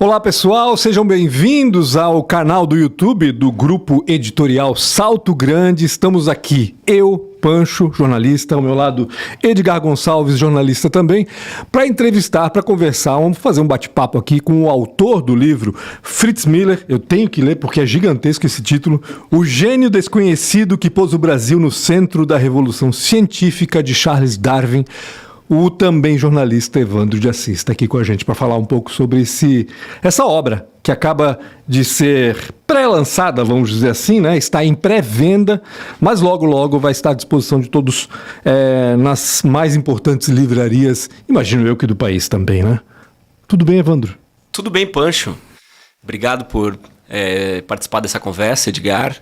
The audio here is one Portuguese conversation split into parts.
Olá pessoal, sejam bem-vindos ao canal do YouTube do Grupo Editorial Salto Grande. Estamos aqui, eu, Pancho, jornalista, ao meu lado Edgar Gonçalves, jornalista também, para entrevistar, para conversar, vamos fazer um bate-papo aqui com o autor do livro, Fritz Miller. Eu tenho que ler porque é gigantesco esse título. O gênio desconhecido que pôs o Brasil no centro da revolução científica de Charles Darwin. O também jornalista Evandro de Assis está aqui com a gente para falar um pouco sobre essa obra que acaba de ser pré-lançada, vamos dizer assim, né? Está em pré-venda, mas logo vai estar à disposição de todos nas mais importantes livrarias, imagino eu que do país também, né? Tudo bem, Evandro? Tudo bem, Pancho. Obrigado por participar dessa conversa, Edgar.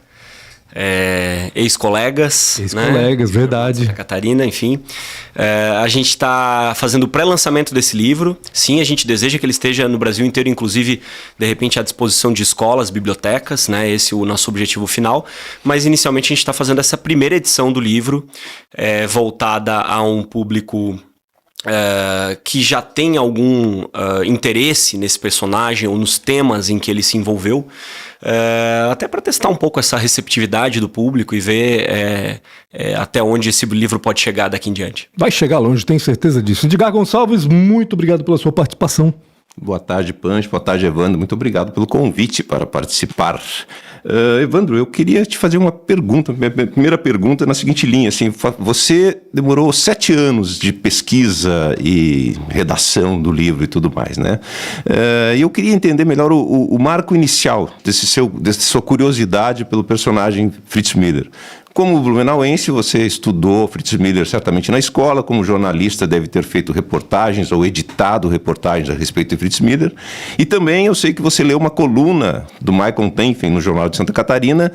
Ex-colegas, Ex-colegas, né? Verdade. Santa Catarina, enfim. A gente está fazendo o pré-lançamento desse livro. Sim, a gente deseja que ele esteja no Brasil inteiro, inclusive, de repente, à disposição de escolas, bibliotecas, né? Esse é o nosso objetivo final. Mas, inicialmente, a gente está fazendo essa primeira edição do livro, voltada a um público que já tem algum interesse nesse personagem ou nos temas em que ele se envolveu. Até para testar um pouco essa receptividade do público e ver até onde esse livro pode chegar daqui em diante. Vai chegar longe, tenho certeza disso. Edgar Gonçalves, muito obrigado pela sua participação. Boa tarde, Pancho. Boa tarde, Evandro. Muito obrigado pelo convite para participar. Evandro, eu queria te fazer uma pergunta. Minha primeira pergunta é na seguinte linha. Assim, você demorou 7 anos de pesquisa e redação do livro e tudo mais, né? E eu queria entender melhor o marco inicial dessa sua curiosidade pelo personagem Fritz Miller. Como blumenauense, você estudou Fritz Miller certamente na escola, como jornalista deve ter feito reportagens ou editado reportagens a respeito de Fritz Miller. E também eu sei que você leu uma coluna do Michael Tenfen no Jornal de Santa Catarina,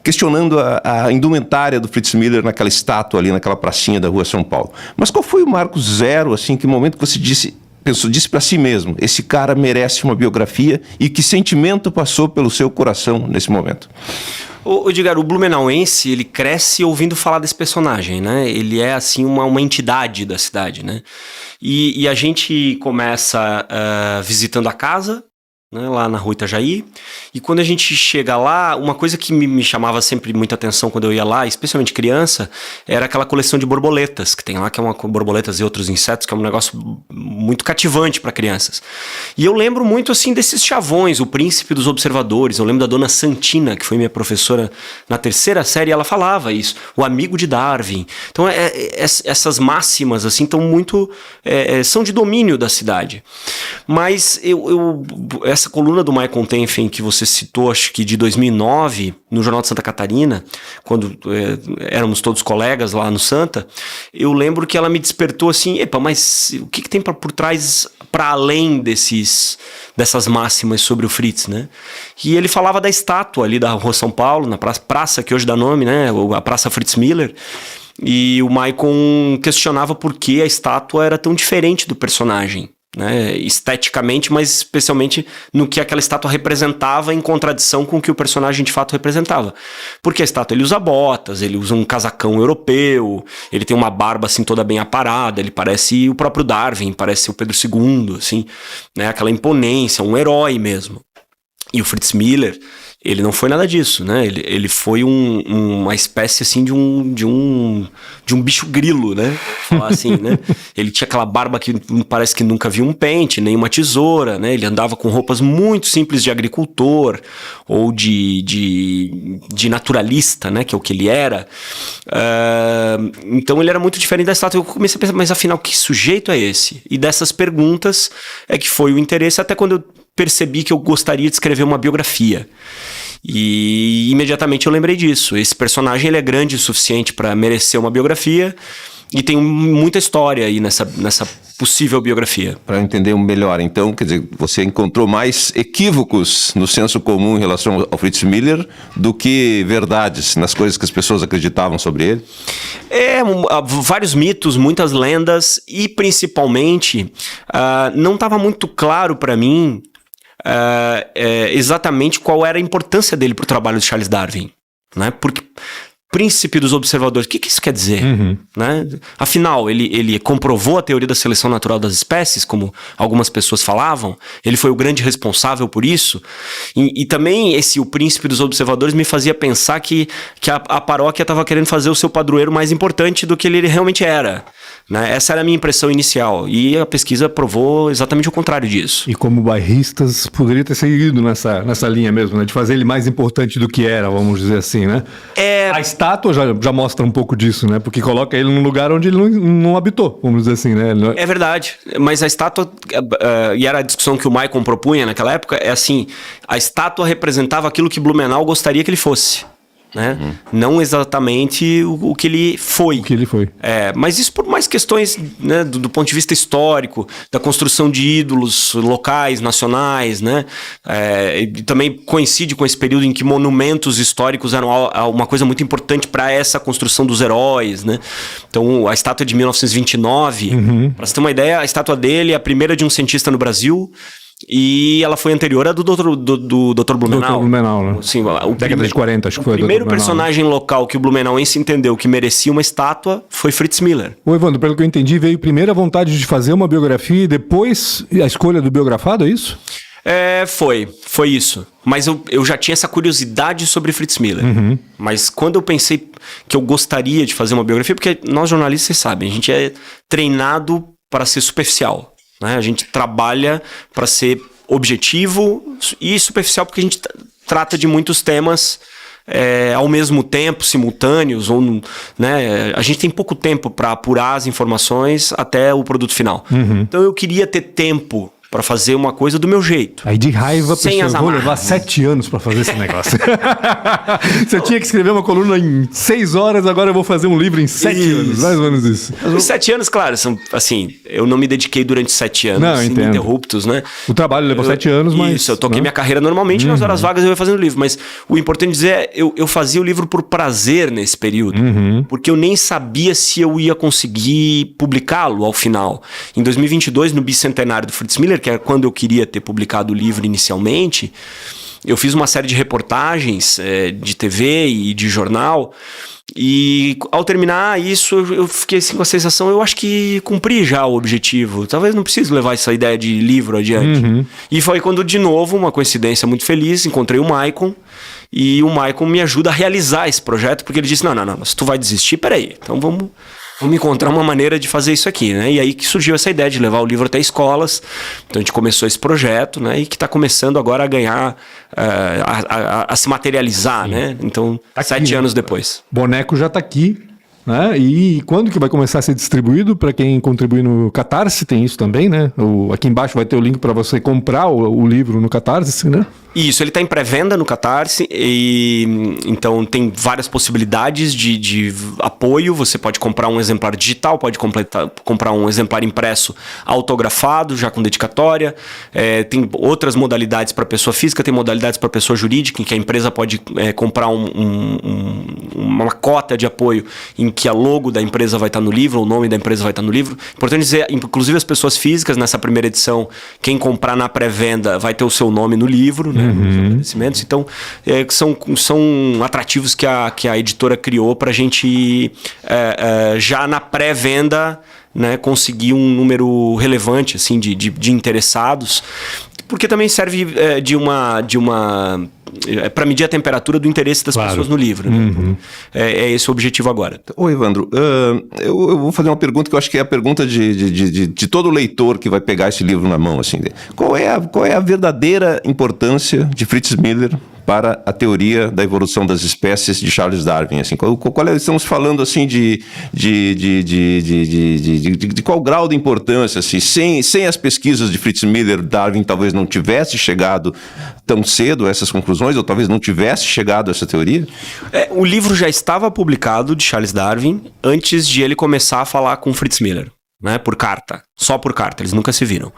questionando a indumentária do Fritz Miller naquela estátua ali, naquela pracinha da Rua São Paulo. Mas qual foi o marco zero, assim, que momento que você disse para si mesmo, esse cara merece uma biografia, e que sentimento passou pelo seu coração nesse momento? Edgar, o blumenauense, ele cresce ouvindo falar desse personagem, né? Ele é, assim, uma entidade da cidade, né? E a gente começa visitando a casa, né, lá na Rua Itajaí, e quando a gente chega lá, uma coisa que me chamava sempre muita atenção quando eu ia lá, especialmente criança, era aquela coleção de borboletas que tem lá, que é uma borboletas e outros insetos, que é um negócio muito cativante para crianças. E eu lembro muito, assim, desses chavões, o príncipe dos observadores. Eu lembro da dona Santina, que foi minha professora na 3ª série, e ela falava isso, o amigo de Darwin. Então, essas máximas, assim, estão muito são de domínio da cidade. Mas essa coluna do Michael Tenfen que você citou, acho que de 2009, no Jornal de Santa Catarina, quando éramos todos colegas lá no Santa, eu lembro que ela me despertou assim, mas o que tem por trás, para além dessas máximas sobre o Fritz, né? E ele falava da estátua ali da Rua São Paulo, na praça que hoje dá nome, né? A Praça Fritz Miller. E o Michael questionava por que a estátua era tão diferente do personagem, né, esteticamente, mas especialmente no que aquela estátua representava, em contradição com o que o personagem de fato representava. Porque a estátua, ele usa botas, ele usa um casacão europeu, ele tem uma barba assim toda bem aparada, ele parece o próprio Darwin, parece o Pedro II, assim, né, aquela imponência, um herói mesmo. E o Fritz Miller, ele não foi nada disso, né? Ele foi uma espécie assim de um bicho grilo, né? Falar assim, né? Ele tinha aquela barba que parece que nunca viu um pente, nem uma tesoura, né? Ele andava com roupas muito simples de agricultor ou de naturalista, né? Que é o que ele era. Então ele era muito diferente da estátua. Eu comecei a pensar, mas afinal, que sujeito é esse? E dessas perguntas é que foi o interesse, até quando eu percebi que eu gostaria de escrever uma biografia. E imediatamente eu lembrei disso. Esse personagem, ele é grande o suficiente para merecer uma biografia, e tem muita história aí nessa possível biografia. Para entender melhor, então, quer dizer, você encontrou mais equívocos no senso comum em relação ao Fritz Miller do que verdades nas coisas que as pessoas acreditavam sobre ele? Vários mitos, muitas lendas, e principalmente não estava muito claro para mim exatamente qual era a importância dele para o trabalho de Charles Darwin, né? Porque príncipe dos observadores. O que isso quer dizer? Né? Afinal, ele comprovou a teoria da seleção natural das espécies, como algumas pessoas falavam. Ele foi o grande responsável por isso. E também o príncipe dos observadores me fazia pensar que a paróquia estava querendo fazer o seu padroeiro mais importante do que ele realmente era. Né? Essa era a minha impressão inicial. E a pesquisa provou exatamente o contrário disso. E como bairristas, poderia ter seguido nessa linha mesmo, né? De fazer ele mais importante do que era, vamos dizer assim, né? A estátua já mostra um pouco disso, né? Porque coloca ele num lugar onde ele não habitou, vamos dizer assim, né? É verdade, mas a estátua, e era a discussão que o Maicon propunha naquela época, é assim, a estátua representava aquilo que Blumenau gostaria que ele fosse. Né? Não exatamente o que ele foi. O que ele foi. Mas isso por mais questões, né, do ponto de vista histórico, da construção de ídolos locais, nacionais, né? E também coincide com esse período em que monumentos históricos eram uma coisa muito importante para essa construção dos heróis, né? Então, a estátua de 1929, para você ter uma ideia, a estátua dele é a primeira de um cientista no Brasil. E ela foi anterior à do Dr. Blumenau. Dr. Blumenau, né? Sim, década de 40, acho que foi. O primeiro personagem local que o Blumenauense entendeu que merecia uma estátua foi Fritz Miller. Ô, Evandro, pelo que eu entendi, veio primeiro a vontade de fazer uma biografia e depois a escolha do biografado, é isso? Foi isso. Mas eu já tinha essa curiosidade sobre Fritz Miller. Mas quando eu pensei que eu gostaria de fazer uma biografia, porque nós jornalistas, vocês sabem, a gente é treinado para ser superficial. Né? A gente trabalha para ser objetivo e superficial porque a gente trata de muitos temas ao mesmo tempo, simultâneos, ou, né? A gente tem pouco tempo para apurar as informações até o produto final. Então eu queria ter tempo para fazer uma coisa do meu jeito. Aí de raiva, eu vou levar 7 anos para fazer esse negócio. Se eu tinha que escrever uma coluna em 6 horas, agora eu vou fazer um livro em 7 anos. Mais ou menos isso. Os 7 anos, claro, são assim, eu não me dediquei durante 7 anos ininterruptos, né? O trabalho levou 7 anos, mas... Isso, eu toquei minha carreira normalmente, nas horas vagas eu ia fazendo livro, mas o importante dizer é, eu fazia o livro por prazer nesse período, porque eu nem sabia se eu ia conseguir publicá-lo ao final. Em 2022, no bicentenário do Fritz Miller, que era quando eu queria ter publicado o livro inicialmente, eu fiz uma série de reportagens de TV e de jornal, e ao terminar isso eu fiquei assim com a sensação, eu acho que cumpri já o objetivo, talvez não precise levar essa ideia de livro adiante. E foi quando, de novo, uma coincidência muito feliz, encontrei o Maicon, e o Maicon me ajuda a realizar esse projeto, porque ele disse, não, se tu vai desistir, peraí, então vamos encontrar uma maneira de fazer isso aqui, né? E aí que surgiu essa ideia de levar o livro até escolas. Então a gente começou esse projeto, né? E que está começando agora a ganhar, a se materializar, né? Então, 7 anos depois. Boneco já está aqui, né? E quando que vai começar a ser distribuído? Para quem contribui no Catarse, tem isso também, né? Aqui embaixo vai ter o link para você comprar o livro no Catarse, né? Isso, ele está em pré-venda no Catarse, e então tem várias possibilidades de apoio. Você pode comprar um exemplar digital, pode comprar um exemplar impresso autografado, já com dedicatória. Tem outras modalidades para pessoa física, tem modalidades para pessoa jurídica, em que a empresa pode comprar uma cota de apoio em que a logo da empresa vai estar no livro, o nome da empresa vai estar no livro. Importante dizer, inclusive as pessoas físicas, nessa primeira edição, quem comprar na pré-venda vai ter o seu nome no livro, né? Então, são atrativos que a editora criou para a gente, já na pré-venda, né, conseguir um número relevante assim, de interessados, porque também serve para medir a temperatura do interesse das pessoas no livro. Né? É esse o objetivo agora. Ô, Evandro, eu vou fazer uma pergunta que eu acho que é a pergunta de todo leitor que vai pegar esse livro na mão. Assim, qual é a verdadeira importância de Fritz Miller para a teoria da evolução das espécies de Charles Darwin? Assim, estamos falando assim de qual grau de importância? Assim, sem as pesquisas de Fritz Miller, Darwin talvez não tivesse chegado tão cedo a essas conclusões, ou talvez não tivesse chegado a essa teoria? O livro já estava publicado de Charles Darwin antes de ele começar a falar com Fritz Miller, né, por carta, só por carta, eles nunca se viram.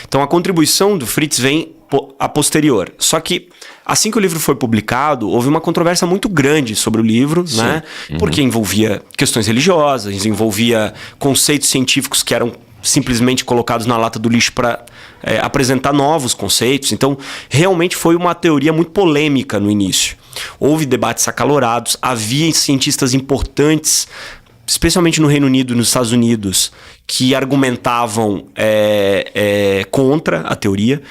Então a contribuição do Fritz vem a posterior. Só que assim que o livro foi publicado, houve uma controvérsia muito grande sobre o livro, né? Porque envolvia questões religiosas, envolvia conceitos científicos que eram simplesmente colocados na lata do lixo para apresentar novos conceitos. Então, realmente foi uma teoria muito polêmica no início. houve debates acalorados, havia cientistas importantes, especialmente no Reino Unido e nos Estados Unidos, que argumentavam contra a teoria.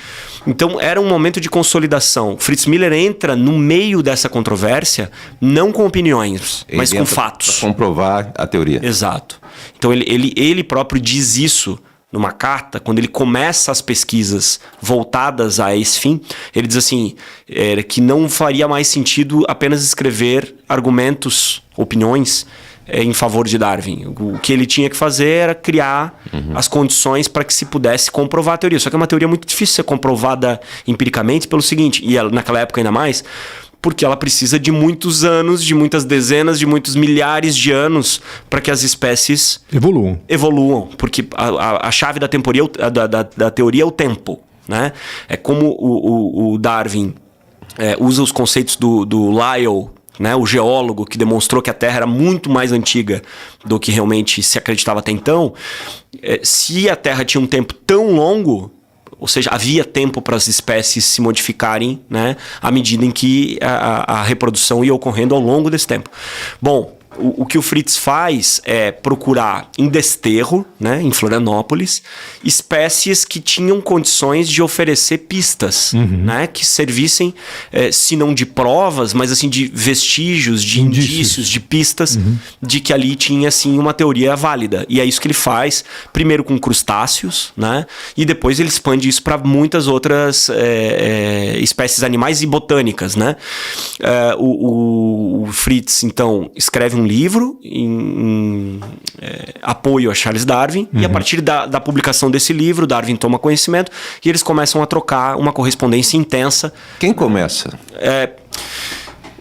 Então, era um momento de consolidação. Fritz Miller entra no meio dessa controvérsia, não com opiniões, mas com fatos. Para comprovar a teoria. Exato. Então, ele próprio diz isso numa carta, quando ele começa as pesquisas voltadas a esse fim. Ele diz assim, que não faria mais sentido apenas escrever argumentos, opiniões, em favor de Darwin. O que ele tinha que fazer era criar as condições para que se pudesse comprovar a teoria. Só que é uma teoria muito difícil de ser comprovada empiricamente pelo seguinte, e naquela época ainda mais, porque ela precisa de muitos anos, de muitas dezenas, de muitos milhares de anos para que as espécies evoluam. Porque a chave da teoria é o tempo. Né? É como o Darwin usa os conceitos do Lyell, né, o geólogo que demonstrou que a Terra era muito mais antiga do que realmente se acreditava até então. Se a Terra tinha um tempo tão longo, ou seja, havia tempo para as espécies se modificarem, né, à medida em que a reprodução ia ocorrendo ao longo desse tempo. Bom, o que o Fritz faz é procurar em Desterro, né, em Florianópolis, espécies que tinham condições de oferecer pistas, né, que servissem, se não de provas, mas assim de vestígios, de indícios, de pistas, de que ali tinha assim uma teoria válida. E é isso que ele faz, primeiro com crustáceos, né, e depois ele expande isso para muitas outras espécies animais e botânicas, né. O Fritz, então, escreve um livro em apoio a Charles Darwin, e a partir da publicação desse livro, Darwin toma conhecimento e eles começam a trocar uma correspondência intensa. Quem começa?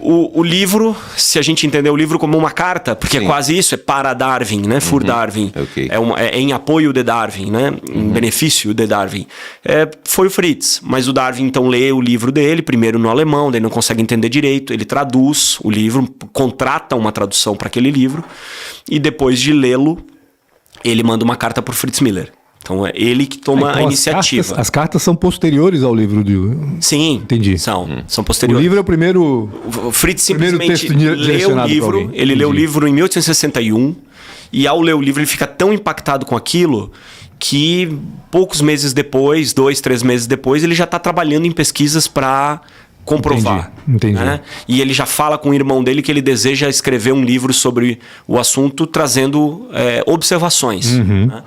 O livro, se a gente entender o livro como uma carta, porque é quase isso, é para Darwin, né? For Darwin. Okay. É em apoio de Darwin, né? Em benefício de Darwin. Foi o Fritz, mas o Darwin então lê o livro dele, primeiro no alemão, daí não consegue entender direito, ele traduz o livro, contrata uma tradução para aquele livro, e depois de lê-lo, ele manda uma carta para o Fritz Miller. Então é ele que toma a iniciativa. As cartas são posteriores ao livro do... Sim, entendi. São posteriores. O livro é o primeiro... O Fritz simplesmente lê o livro, ele lê o livro em 1861, e ao ler o livro ele fica tão impactado com aquilo que poucos meses depois, 2, 3 meses depois, ele já está trabalhando em pesquisas para comprovar. Entendi. Né? E ele já fala com o irmão dele que ele deseja escrever um livro sobre o assunto, trazendo observações. Né?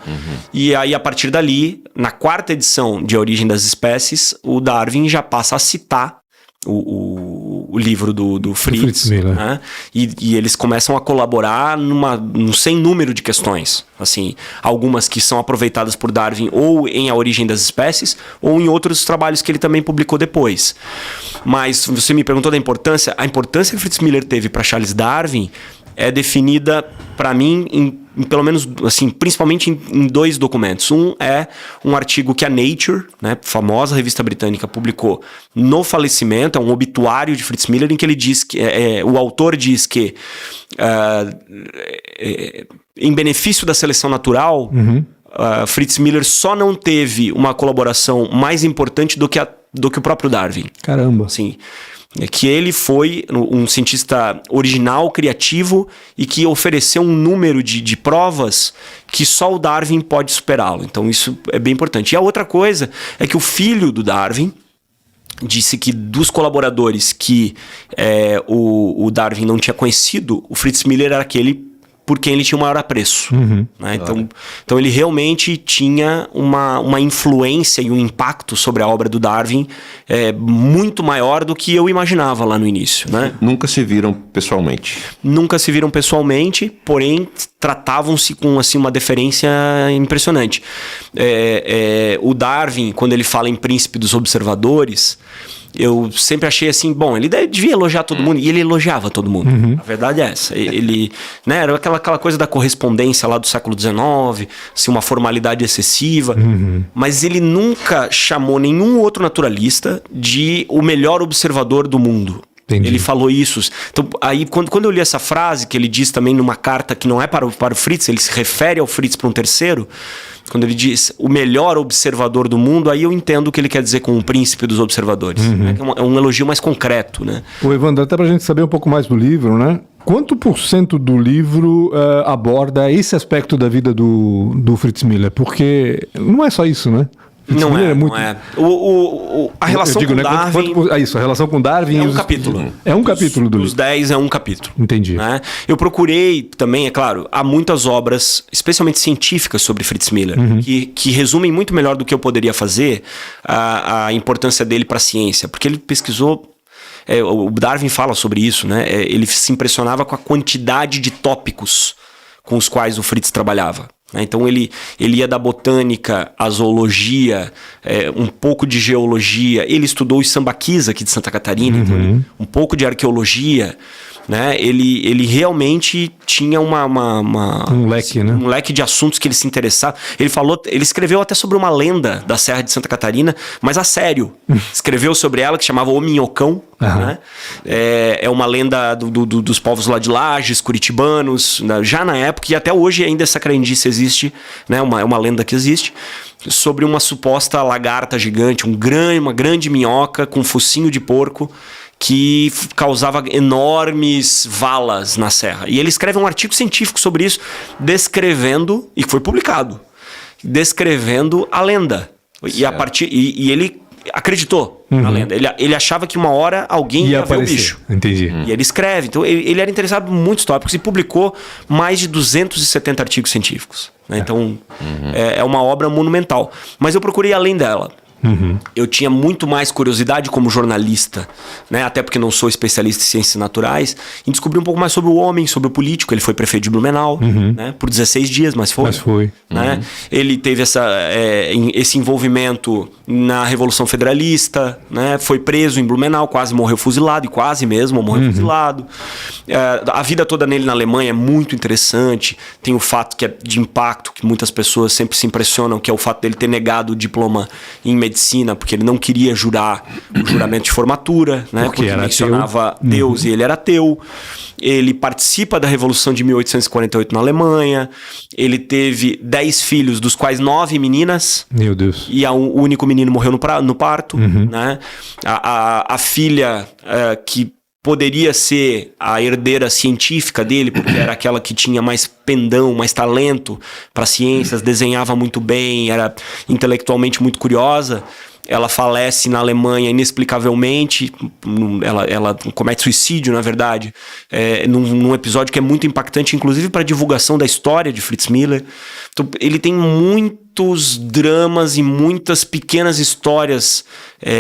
E aí, a partir dali, na 4ª edição de A Origem das Espécies, o Darwin já passa a citar o livro do Fritz Miller. Né? E eles começam a colaborar num sem número de questões. Assim, algumas que são aproveitadas por Darwin ou em A Origem das Espécies ou em outros trabalhos que ele também publicou depois. Mas você me perguntou da importância. A importância que Fritz Miller teve para Charles Darwin é definida, para mim, em pelo menos, assim, principalmente em 2 documentos. Um é um artigo que a Nature, né, famosa revista britânica, publicou no falecimento, é um obituário de Fritz Miller, em que ele diz que o autor diz que em benefício da seleção natural, Fritz Miller só não teve uma colaboração mais importante do que o próprio Darwin. Caramba. Sim. Que ele foi um cientista original, criativo, e que ofereceu um número de provas que só o Darwin pode superá-lo. Então isso é bem importante. E a outra coisa é que o filho do Darwin disse que dos colaboradores que o Darwin não tinha conhecido, o Fritz Miller era aquele por quem ele tinha o maior apreço. Né? Então ele realmente tinha uma influência e um impacto sobre a obra do Darwin muito maior do que eu imaginava lá no início. Né? Nunca se viram pessoalmente. Nunca se viram pessoalmente, porém tratavam-se com assim, uma deferência impressionante. O Darwin, quando ele fala em príncipe dos observadores, eu sempre achei assim, bom, ele devia elogiar todo mundo, e ele elogiava todo mundo. A verdade é essa. Ele, né, era aquela coisa da correspondência lá do século XIX, assim, uma formalidade excessiva, mas ele nunca chamou nenhum outro naturalista de o melhor observador do mundo. Entendi. Ele falou isso. Então, aí, quando eu li essa frase, que ele diz também numa carta que não é para o Fritz, ele se refere ao Fritz para um terceiro, Quando ele diz o melhor observador do mundo, aí eu entendo o que ele quer dizer com o príncipe dos observadores. Né? É um elogio mais concreto, né? Ô, Evandro, até pra gente saber um pouco mais do livro, né? Quanto por cento do livro aborda esse aspecto da vida do Fritz Miller? Porque não é só isso, né? Fritz Não Miller é, muito... não é. A relação com Darwin... Isso, a relação com Darwin... É um capítulo. É um capítulo do livro. Os 10 é um capítulo. Entendi. Né? Eu procurei também, é claro, há muitas obras, especialmente científicas, sobre Fritz Miller, que resumem muito melhor do que eu poderia fazer a importância dele para a ciência. Porque ele pesquisou... o Darwin fala sobre isso, né? Ele se impressionava com a quantidade de tópicos com os quais o Fritz trabalhava. Então ele ia da botânica à zoologia, um pouco de geologia. Ele estudou os sambaquis aqui de Santa Catarina, então um pouco de arqueologia. Né? Ele realmente tinha um leque, né? Um leque de assuntos que ele se interessava. Ele escreveu até sobre uma lenda da Serra de Santa Catarina, mas a sério. Escreveu sobre ela, que chamava O Minhocão. Né? É uma lenda dos povos lá de Lages, curitibanos, né? Já na época, e até hoje ainda essa crendice existe, né? É uma lenda que existe, sobre uma suposta lagarta gigante, uma grande minhoca com focinho de porco, que causava enormes valas na serra. E ele escreve um artigo científico sobre isso, descrevendo, e foi publicado, descrevendo a lenda. E ele acreditou na lenda. Ele achava que uma hora alguém ia ver o bicho. Entendi. E ele escreve. Então ele era interessado em muitos tópicos e publicou mais de 270 artigos científicos. Né? Então é uma obra monumental. Mas eu procurei além dela. Eu tinha muito mais curiosidade como jornalista, né? Até porque não sou especialista em ciências naturais, em descobrir um pouco mais sobre o homem, sobre o político. Ele foi prefeito de Blumenau, né? Por 16 dias, mas foi. Né? Ele teve esse envolvimento na Revolução Federalista, né? Foi preso em Blumenau, quase morreu fuzilado, e quase mesmo morreu fuzilado. A vida toda nele na Alemanha é muito interessante. Tem o fato que é de impacto, que muitas pessoas sempre se impressionam, que é o fato dele ter negado o diploma em medicina, porque ele não queria jurar o juramento de formatura, né? Porque mencionava Deus e ele era ateu. Ele participa da Revolução de 1848 na Alemanha. Ele teve 10 filhos, dos quais 9 meninas. Meu Deus. E o único menino morreu no parto. Né? A filha que poderia ser a herdeira científica dele, porque era aquela que tinha mais pendão, mais talento para ciências, desenhava muito bem, era intelectualmente muito curiosa. Ela falece na Alemanha inexplicavelmente, ela comete suicídio, na verdade, num episódio que é muito impactante, inclusive para a divulgação da história de Fritz Miller. Então, ele tem muitos dramas e muitas pequenas histórias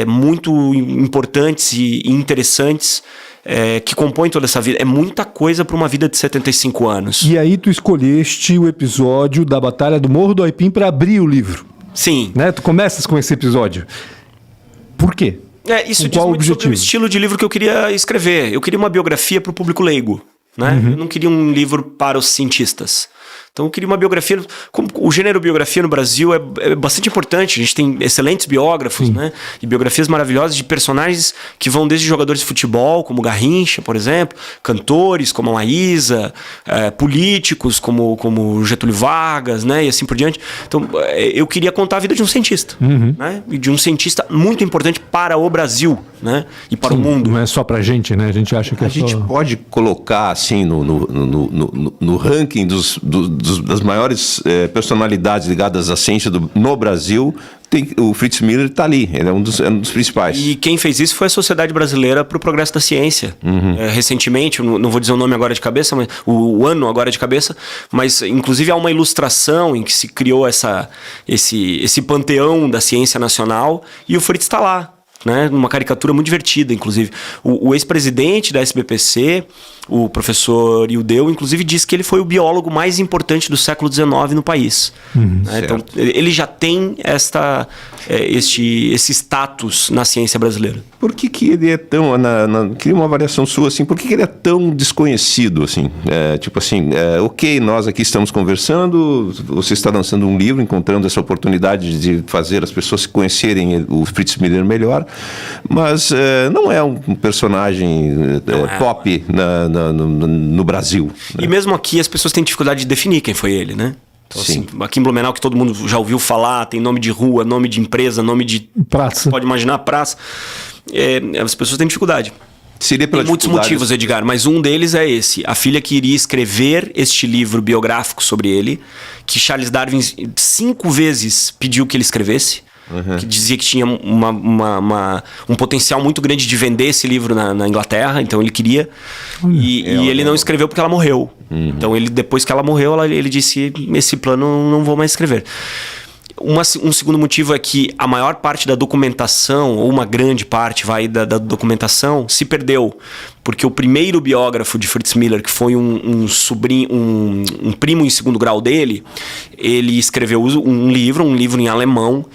muito importantes e interessantes, que compõem toda essa vida. É muita coisa para uma vida de 75 anos. E aí tu escolheste o episódio da Batalha do Morro do Aipim para abrir o livro. Sim. Né? Tu começas com esse episódio. Por quê? Isso diz muito sobre o estilo de livro que eu queria escrever. Eu queria uma biografia para o público leigo. Né? Eu não queria um livro para os cientistas. Então eu queria uma biografia. Como o gênero biografia no Brasil é bastante importante. A gente tem excelentes biógrafos, né? E biografias maravilhosas de personagens que vão desde jogadores de futebol, como Garrincha, por exemplo, cantores como a Maísa, políticos como Getúlio Vargas, né? E assim por diante. Então eu queria contar a vida de um cientista, né? E de um cientista muito importante para o Brasil, né? E para o mundo. Não é só pra gente, né? A gente acha que a gente pode colocar assim no ranking das maiores personalidades ligadas à ciência no Brasil. O Fritz Miller está ali, ele é um dos principais. E quem fez isso foi a Sociedade Brasileira para o Progresso da Ciência. Recentemente, não vou dizer o nome agora de cabeça, mas o ano agora de cabeça, mas inclusive há uma ilustração em que se criou esse panteão da ciência nacional, e o Fritz está lá. Né? Uma caricatura muito divertida, inclusive. O ex-presidente da SBPC, o professor Ildeu, inclusive disse que ele foi o biólogo mais importante do século XIX no país. Né? Então, ele já tem esse status na ciência brasileira. Por que ele é tão... queria uma avaliação sua, assim, por que ele é tão desconhecido, assim? Tipo assim, ok, nós aqui estamos conversando, você está lançando um livro, encontrando essa oportunidade de fazer as pessoas conhecerem o Fritz Miller melhor, mas não é um personagem pop no Brasil. E mesmo aqui as pessoas têm dificuldade de definir quem foi ele, né? Então, assim, aqui em Blumenau, que todo mundo já ouviu falar, tem nome de rua, nome de empresa, nome de... Praça. Pode imaginar, praça. As pessoas têm dificuldade. Seria pela Tem muitos motivos, Edgar, mas um deles é esse. A filha queria escrever este livro biográfico sobre ele, que Charles Darwin 5 vezes pediu que ele escrevesse. Que dizia que tinha um potencial muito grande de vender esse livro na Inglaterra, então ele queria. E ele não escreveu porque ela morreu. Então, depois que ela morreu, ele disse: esse plano não vou mais escrever. Um segundo motivo é que a maior parte da documentação, ou uma grande parte da documentação, se perdeu. Porque o primeiro biógrafo de Fritz Miller, que foi um primo em segundo grau dele, ele escreveu um livro em alemão.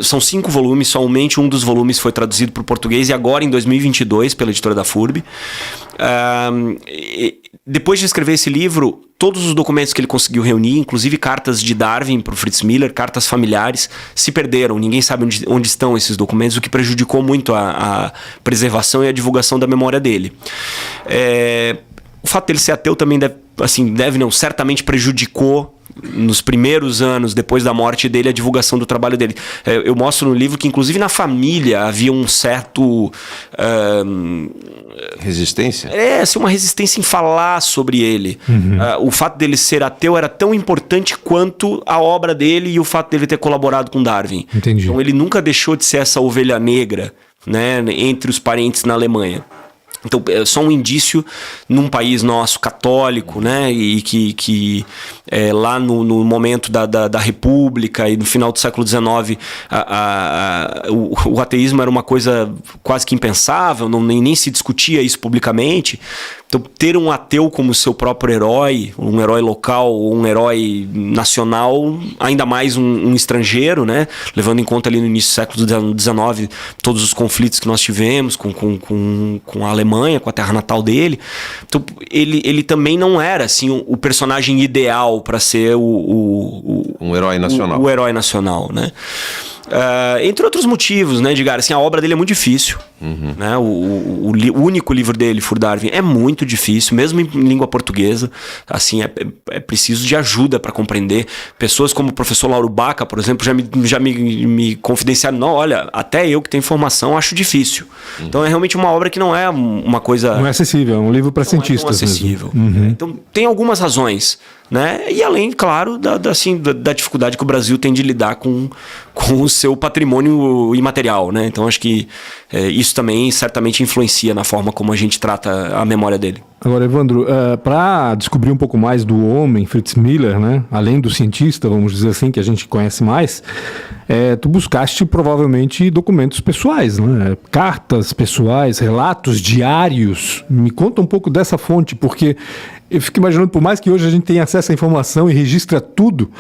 São 5 volumes, somente um dos volumes foi traduzido para o português, e agora em 2022 pela editora da FURB. Depois de escrever esse livro, todos os documentos que ele conseguiu reunir, inclusive cartas de Darwin para o Fritz Miller, cartas familiares, se perderam. Ninguém sabe onde estão esses documentos, o que prejudicou muito a preservação e a divulgação da memória dele. O fato dele ser ateu também certamente prejudicou nos primeiros anos, depois da morte dele, a divulgação do trabalho dele. Eu mostro no livro que, inclusive, na família havia um certo... resistência? Uma resistência em falar sobre ele. O fato dele ser ateu era tão importante quanto a obra dele e o fato dele ter colaborado com Darwin. Entendi. Então, ele nunca deixou de ser essa ovelha negra, né, entre os parentes na Alemanha. Então, é só um indício num país nosso católico, né? E que lá no momento da República e no final do século XIX, o ateísmo era uma coisa quase que impensável, nem se discutia isso publicamente. Então, ter um ateu como seu próprio herói, um herói local ou um herói nacional, ainda mais um estrangeiro, né? Levando em conta ali no início do século XIX todos os conflitos que nós tivemos com a Alemanha, com a terra natal dele. Então, ele também não era assim, o personagem ideal para ser um herói nacional. O herói nacional, né? Entre outros motivos, né, Edgar? Assim, a obra dele é muito difícil. Né? O único livro dele, Für Darwin, é muito difícil, mesmo em língua portuguesa. Assim, é preciso de ajuda para compreender. Pessoas como o professor Lauro Baca, por exemplo, já me confidenciaram: não, olha, até eu que tenho formação acho difícil. Então é realmente uma obra que não é uma coisa... Não é acessível, é um livro para cientistas. Não é tão acessível. Então tem algumas razões, né? E além, claro, da dificuldade que o Brasil tem de lidar com o seu patrimônio imaterial, né? Então acho que isso também certamente influencia na forma como a gente trata a memória dele. Agora, Evandro, para descobrir um pouco mais do homem, Fritz Miller, né? Além do cientista, vamos dizer assim, que a gente conhece mais, tu buscaste provavelmente documentos pessoais, né? Cartas pessoais, relatos diários. Me conta um pouco dessa fonte, porque eu fico imaginando, por mais que hoje a gente tenha acesso à informação e registra tudo,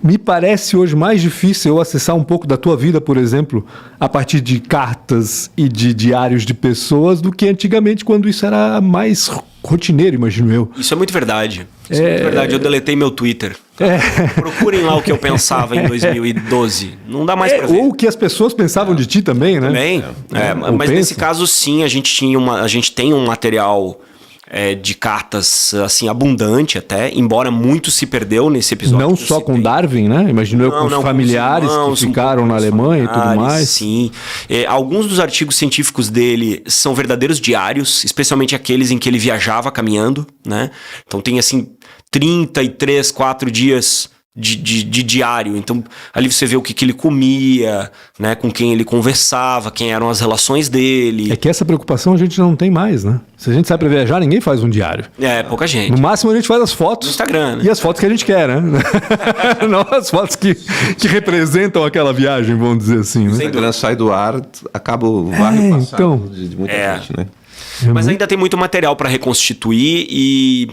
me parece hoje mais difícil eu acessar um pouco da tua vida, por exemplo, a partir de cartas e de diários de pessoas, do que antigamente, quando isso era mais rotineiro, imagino eu. Isso é muito verdade. Isso é muito verdade. Eu deletei meu Twitter. Procurem lá o que eu pensava em 2012. Não dá mais pra ver. Ou o que as pessoas pensavam de ti também, né? Também. Mas nesse caso, sim, a gente tem um material de cartas, assim, abundante até, embora muito se perdeu nesse episódio. Não só com Darwin, né? Imagino eu com os familiares que ficaram na Alemanha e tudo mais. Sim. Alguns dos artigos científicos dele são verdadeiros diários, especialmente aqueles em que ele viajava caminhando, né? Então tem, assim, 33, 4 dias de diário. Então, ali você vê o que ele comia, né? Com quem ele conversava, quem eram as relações dele. É que essa preocupação a gente não tem mais, né? Se a gente sai pra viajar, ninguém faz um diário. Pouca gente. No máximo a gente faz as fotos. No Instagram, né? E as fotos que a gente quer, né? Não as fotos que representam aquela viagem, vamos dizer assim, né? O Instagram sai do ar, acaba o varre passado então, de muita gente, né? Mas ainda tem muito material para reconstituir e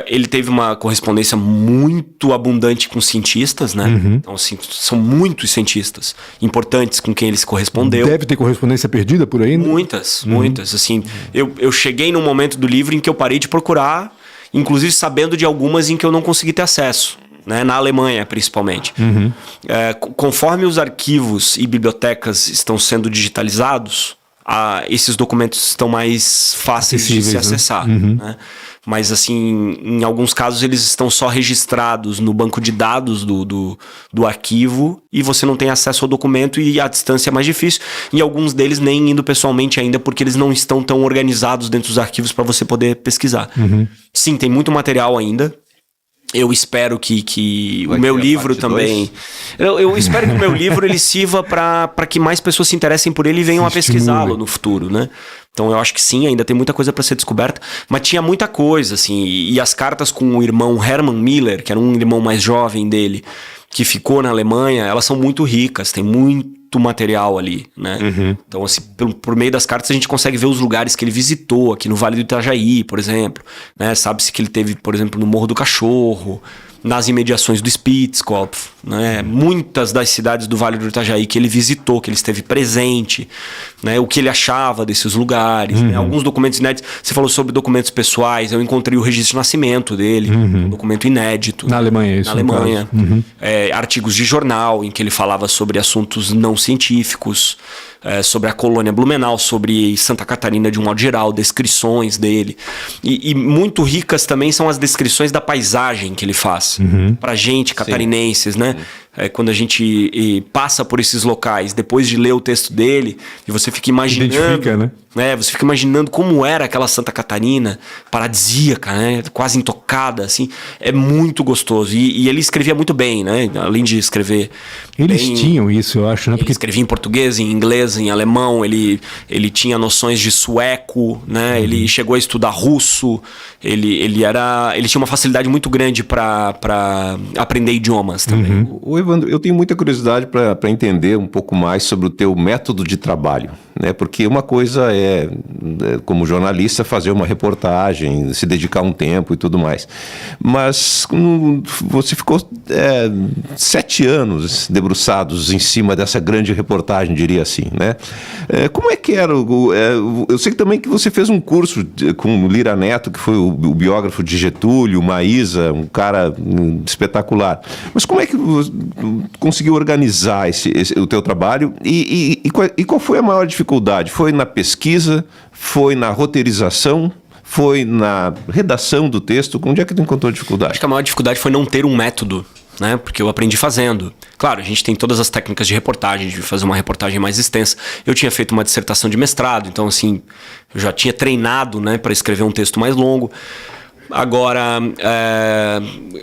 ele teve uma correspondência muito abundante com cientistas, né? Então, assim, são muitos cientistas importantes com quem ele se correspondeu. Deve ter correspondência perdida por aí, né? Muitas. Assim, eu cheguei num momento do livro em que eu parei de procurar, inclusive sabendo de algumas em que eu não consegui ter acesso. Né, na Alemanha, principalmente. Conforme os arquivos e bibliotecas estão sendo digitalizados, esses documentos estão mais fáceis de se acessar. Né? Mas, assim, em alguns casos eles estão só registrados no banco de dados do arquivo e você não tem acesso ao documento e a distância é mais difícil. E alguns deles nem indo pessoalmente ainda porque eles não estão tão organizados dentro dos arquivos para você poder pesquisar. Sim, tem muito material ainda. Eu espero que o meu livro também... Eu espero que o meu livro ele sirva para que mais pessoas se interessem por ele e venham a pesquisá-lo no futuro, né? Então eu acho que sim, ainda tem muita coisa para ser descoberta, mas tinha muita coisa, assim, e as cartas com o irmão Herman Miller, que era um irmão mais jovem dele, que ficou na Alemanha, elas são muito ricas, tem muito material ali, né? Então, assim, por meio das cartas a gente consegue ver os lugares que ele visitou, aqui no Vale do Itajaí, por exemplo, né? Sabe-se que ele teve, por exemplo, no Morro do Cachorro, nas imediações do Spitzkopf, né? Muitas das cidades do Vale do Itajaí que ele visitou, que ele esteve presente, né? O que ele achava desses lugares, né? Alguns documentos inéditos. Você falou sobre documentos pessoais, eu encontrei o registro de nascimento dele, um documento inédito. Na Alemanha, isso. Na Alemanha. Artigos de jornal em que ele falava sobre assuntos não científicos, sobre a colônia Blumenau, sobre Santa Catarina de um modo geral, descrições dele. E muito ricas também são as descrições da paisagem que ele faz. Pra gente, catarinenses, né? Quando a gente passa por esses locais, depois de ler o texto dele, e você fica imaginando... Identifica, né? Você fica imaginando como era aquela Santa Catarina, paradisíaca, né? Quase intocada, assim. É muito gostoso. E ele escrevia muito bem, né? Além de escrever... Eles tinham isso, eu acho, né? Porque... Ele escrevia em português, em inglês, em alemão. Ele tinha noções de sueco, né? Ele chegou a estudar russo. Ele tinha uma facilidade muito grande para aprender idiomas também. Ô, Evandro, eu tenho muita curiosidade para entender um pouco mais sobre o teu método de trabalho, né? Porque uma coisa é, como jornalista, fazer uma reportagem, se dedicar um tempo e tudo mais. Mas você ficou 7 anos debruçados em cima dessa grande reportagem, diria assim, né? Como é que era? Eu sei também que você fez um curso com o Lira Neto, que foi o biógrafo de Getúlio, Maísa, um cara espetacular. Mas como é que você conseguiu organizar o teu trabalho e qual foi a maior dificuldade? Foi na pesquisa? Foi na roteirização? Foi na redação do texto? Onde é que tu encontrou dificuldade? Acho que a maior dificuldade foi não ter um método, né? Porque eu aprendi fazendo. Claro, a gente tem todas as técnicas de reportagem, de fazer uma reportagem mais extensa. Eu tinha feito uma dissertação de mestrado, então assim, eu já tinha treinado, né, para escrever um texto mais longo. Agora,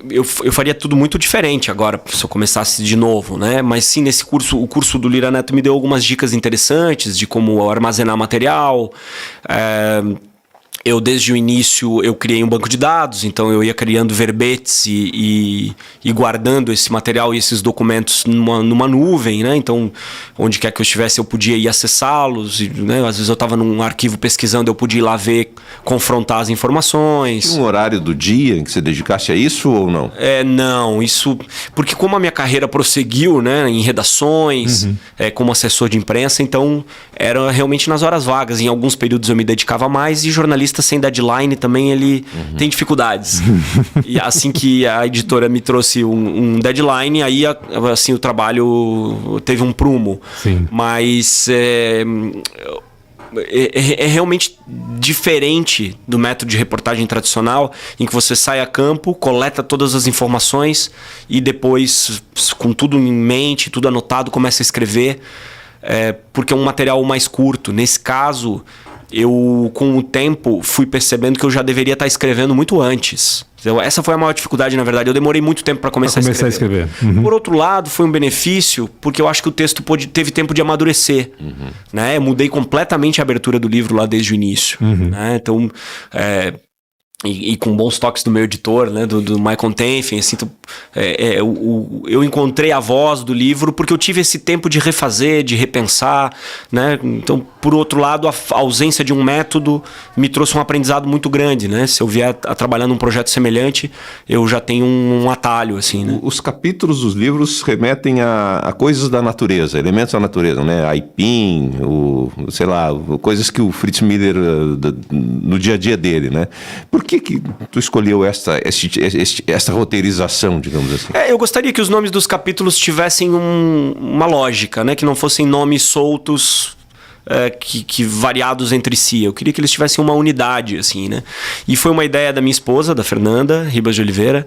eu faria tudo muito diferente agora, se eu começasse de novo, né? Mas sim, nesse curso, o curso do Lira Neto me deu algumas dicas interessantes de como armazenar material. Eu, desde o início, eu criei um banco de dados, então eu ia criando verbetes e guardando esse material e esses documentos numa nuvem, né? Então, onde quer que eu estivesse, eu podia ir acessá-los, né? Às vezes eu estava num arquivo pesquisando, eu podia ir lá ver, confrontar as informações. Tinha um horário do dia em que você dedicasse a isso ou não? Não, isso... Porque como a minha carreira prosseguiu, né, em redações, como assessor de imprensa, então era realmente nas horas vagas. Em alguns períodos eu me dedicava mais e jornalista sem deadline também ele tem dificuldades. E assim que a editora me trouxe um deadline, aí assim o trabalho teve um prumo. Sim. Mas é realmente diferente do método de reportagem tradicional, em que você sai a campo, coleta todas as informações e depois, com tudo em mente, tudo anotado, começa a escrever, porque é um material mais curto. Nesse caso, eu, com o tempo, fui percebendo que eu já deveria estar escrevendo muito antes. Essa foi a maior dificuldade, na verdade. Eu demorei muito tempo para começar a escrever. Por outro lado, foi um benefício, porque eu acho que o texto teve tempo de amadurecer. Né? Eu mudei completamente a abertura do livro lá desde o início. Né? Então... E com bons toques do meu editor, né, do Michael Tenfen, assim, eu encontrei a voz do livro porque eu tive esse tempo de refazer, de repensar, né? Então, por outro lado, a ausência de um método me trouxe um aprendizado muito grande, né? Se eu vier a trabalhar num projeto semelhante, eu já tenho um atalho, assim, né? Os capítulos dos livros remetem a coisas da natureza, elementos da natureza, né? Aipim, sei lá, coisas que o Fritz Miller, no dia a dia dele, né? Por que tu escolheu esta roteirização, digamos assim? Eu gostaria que os nomes dos capítulos tivessem uma lógica, né? Que não fossem nomes soltos que variados entre si. Eu queria que eles tivessem uma unidade, assim, né? E foi uma ideia da minha esposa, da Fernanda Ribas de Oliveira,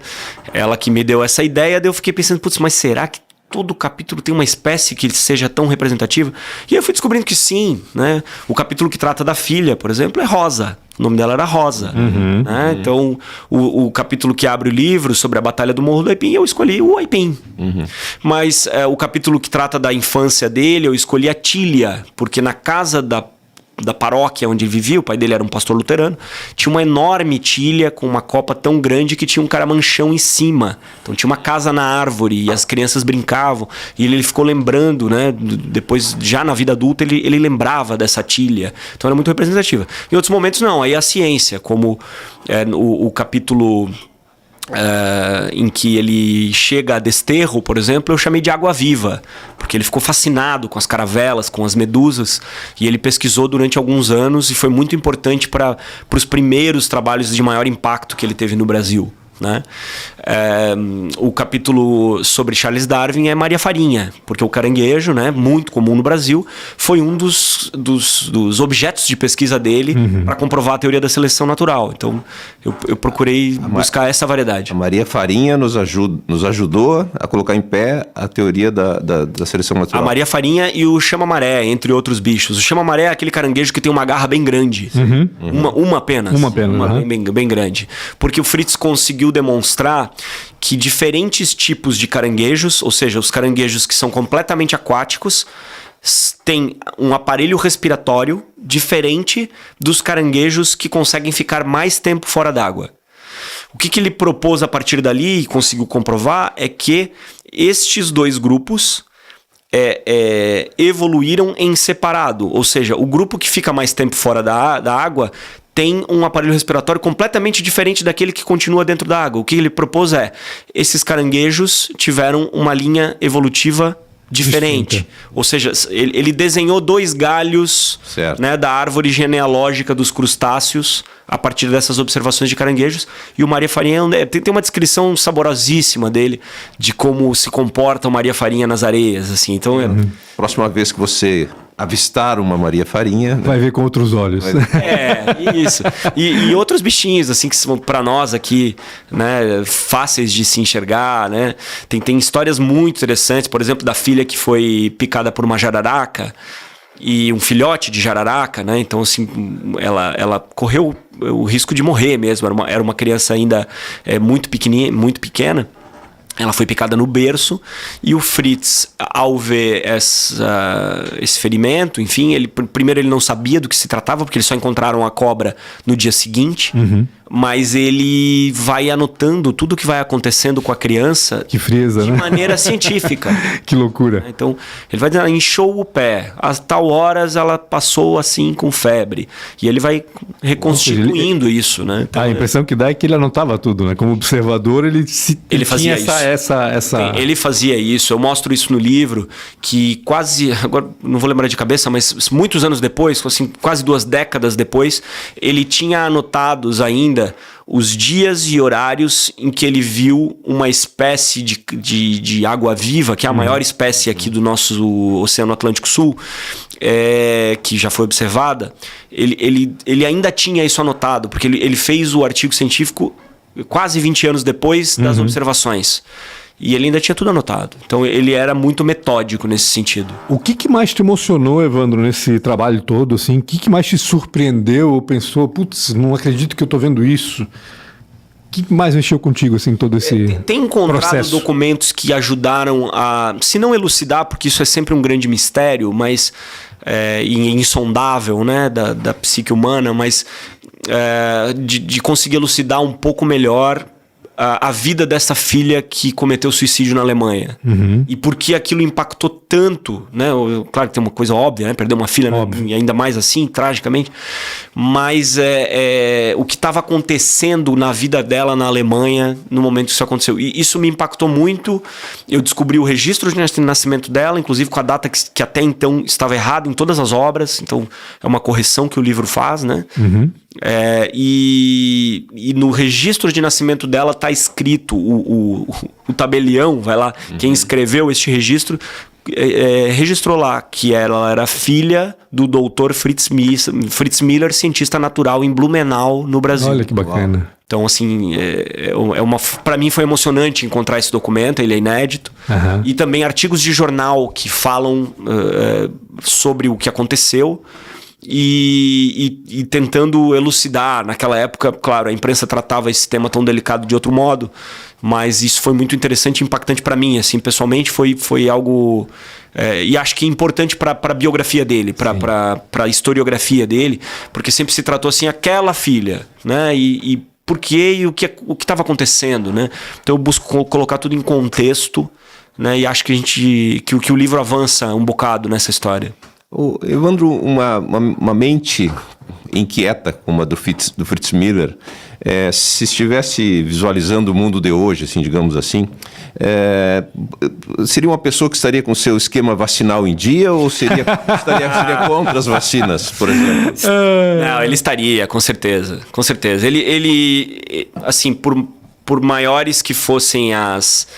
ela que me deu essa ideia, daí eu fiquei pensando, putz, mas será que todo capítulo tem uma espécie que seja tão representativa? E eu fui descobrindo que sim, né? O capítulo que trata da filha, por exemplo, é Rosa. O nome dela era Rosa. Né? Então, o capítulo que abre o livro sobre a Batalha do Morro do Aipim, eu escolhi o Aipim. Mas o capítulo que trata da infância dele, eu escolhi a Tília, porque na casa da paróquia onde ele vivia, o pai dele era um pastor luterano, tinha uma enorme tilha com uma copa tão grande que tinha um caramanchão em cima. Então tinha uma casa na árvore e as crianças brincavam. E ele ficou lembrando, né? Depois, já na vida adulta, ele lembrava dessa tilha. Então era muito representativa. Em outros momentos, não. Aí a ciência, como o capítulo... em que ele chega a Desterro, por exemplo, eu chamei de Água Viva, porque ele ficou fascinado com as caravelas, com as medusas, e ele pesquisou durante alguns anos e foi muito importante para os primeiros trabalhos de maior impacto que ele teve no Brasil. Né? O capítulo sobre Charles Darwin é Maria Farinha, porque o caranguejo, né, muito comum no Brasil, foi um dos objetos de pesquisa dele para comprovar a teoria da seleção natural. Então eu procurei buscar essa variedade. A Maria Farinha nos ajudou a colocar em pé a teoria da seleção natural. A Maria Farinha e o chama-maré, entre outros bichos. O chama-maré é aquele caranguejo que tem uma garra bem grande. Uma apenas. Uma apenas. Bem grande. Porque o Fritz conseguiu demonstrar que diferentes tipos de caranguejos, ou seja, os caranguejos que são completamente aquáticos, têm um aparelho respiratório diferente dos caranguejos que conseguem ficar mais tempo fora d'água. O que ele propôs a partir dali e conseguiu comprovar é que estes dois grupos evoluíram em separado, ou seja, o grupo que fica mais tempo fora da água tem um aparelho respiratório completamente diferente daquele que continua dentro da água. O que ele propôs esses caranguejos tiveram uma linha evolutiva diferente. Distinta. Ou seja, ele desenhou 2 galhos, né, da árvore genealógica dos crustáceos a partir dessas observações de caranguejos. E o Maria Farinha tem uma descrição saborosíssima dele, de como se comporta o Maria Farinha nas areias. Assim. Então, próxima vez que você avistar uma Maria Farinha... Vai ver com outros olhos. Isso. E outros bichinhos, assim, que são para nós aqui, né, fáceis de se enxergar, né? Tem histórias muito interessantes, por exemplo, da filha que foi picada por uma jararaca, e um filhote de jararaca, né? Então, assim, ela correu o risco de morrer mesmo. Era uma criança ainda muito pequena. Ela foi picada no berço e o Fritz, ao ver esse ferimento, enfim, primeiro ele não sabia do que se tratava, porque eles só encontraram a cobra no dia seguinte, mas ele vai anotando tudo o que vai acontecendo com a criança que frieza, de né? maneira científica. Que loucura. Então, ele vai dizer, inchou o pé, a tal horas ela passou assim com febre, e ele vai reconstituindo isso, né? Então, a impressão que dá é que ele anotava tudo, né? Como observador, ele fazia tinha essa... Ele fazia isso, eu mostro isso no livro, que quase, agora não vou lembrar de cabeça, mas muitos anos depois, assim, quase 2 décadas depois, ele tinha anotados ainda os dias e horários em que ele viu uma espécie de água-viva, que é a maior espécie aqui do nosso Oceano Atlântico Sul, que já foi observada. Ele ainda tinha isso anotado, porque ele fez o artigo científico quase 20 anos depois das observações. E ele ainda tinha tudo anotado. Então ele era muito metódico nesse sentido. O que mais te emocionou, Evandro, nesse trabalho todo? Assim? O que mais te surpreendeu ou pensou, putz, não acredito que eu estou vendo isso? O que mais mexeu contigo, assim, todo esse Tem encontrado processo? Documentos que ajudaram a, se não elucidar, porque isso é sempre um grande mistério, mas insondável, né, da psique humana, mas de conseguir elucidar um pouco melhor a vida dessa filha que cometeu suicídio na Alemanha. E por que aquilo impactou tanto, né? Claro que tem uma coisa óbvia, né? Perder uma filha, né? E ainda mais assim, tragicamente. Mas o que estava acontecendo na vida dela na Alemanha no momento que isso aconteceu. E isso me impactou muito. Eu descobri o registro de nascimento dela, inclusive com a data que até então estava errada em todas as obras. Então é uma correção que o livro faz, né? E no registro de nascimento dela está escrito o tabelião, vai lá, quem escreveu este registro registrou lá que ela era filha do Dr. Fritz Miller, cientista natural em Blumenau, no Brasil. Olha que bacana. Então, assim, para mim foi emocionante encontrar esse documento, ele é inédito. Uhum. E também artigos de jornal que falam sobre o que aconteceu e tentando elucidar. Naquela época, claro, a imprensa tratava esse tema tão delicado de outro modo, mas isso foi muito interessante e impactante para mim, assim, pessoalmente foi algo... e acho que importante para a biografia dele, para a historiografia dele, porque sempre se tratou assim, aquela filha, né? E por quê e o que estava acontecendo, né? Então eu busco colocar tudo em contexto, né? E acho que o livro avança um bocado nessa história. Evandro, uma mente inquieta como a do Fritz Miller, se estivesse visualizando o mundo de hoje, assim, digamos assim, seria uma pessoa que estaria com seu esquema vacinal em dia ou seria contra as vacinas, por exemplo? Não, ele estaria, com certeza. Com certeza. Ele assim, por maiores que fossem as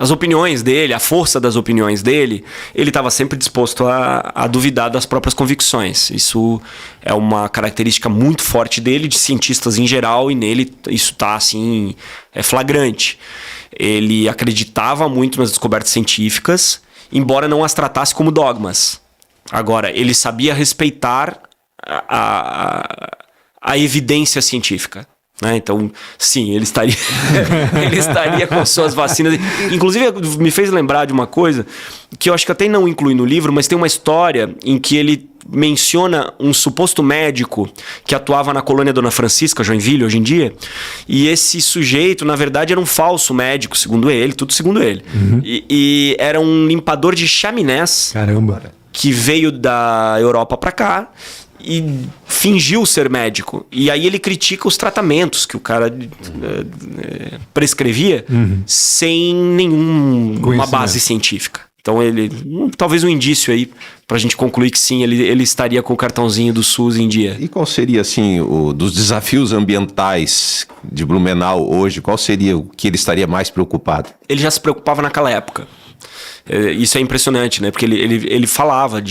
opiniões dele, a força das opiniões dele, ele estava sempre disposto a duvidar das próprias convicções. Isso é uma característica muito forte dele, de cientistas em geral, e nele isso está assim, flagrante. Ele acreditava muito nas descobertas científicas, embora não as tratasse como dogmas. Agora, ele sabia respeitar a evidência científica. Né? Então, sim, ele estaria com suas vacinas. Inclusive, me fez lembrar de uma coisa que eu acho que até não inclui no livro, mas tem uma história em que ele menciona um suposto médico que atuava na colônia Dona Francisca, Joinville, hoje em dia, e esse sujeito, na verdade, era um falso médico, segundo ele, tudo segundo ele. Uhum. E era um limpador de chaminés. Caramba! Que veio da Europa para cá e fingiu ser médico. E aí ele critica os tratamentos que o cara prescrevia sem nenhuma base científica. Então, talvez um indício aí pra gente concluir que sim, ele estaria com o cartãozinho do SUS em dia. E qual seria, assim, dos desafios ambientais de Blumenau hoje, qual seria o que ele estaria mais preocupado? Ele já se preocupava naquela época. Isso é impressionante, né? Porque ele falava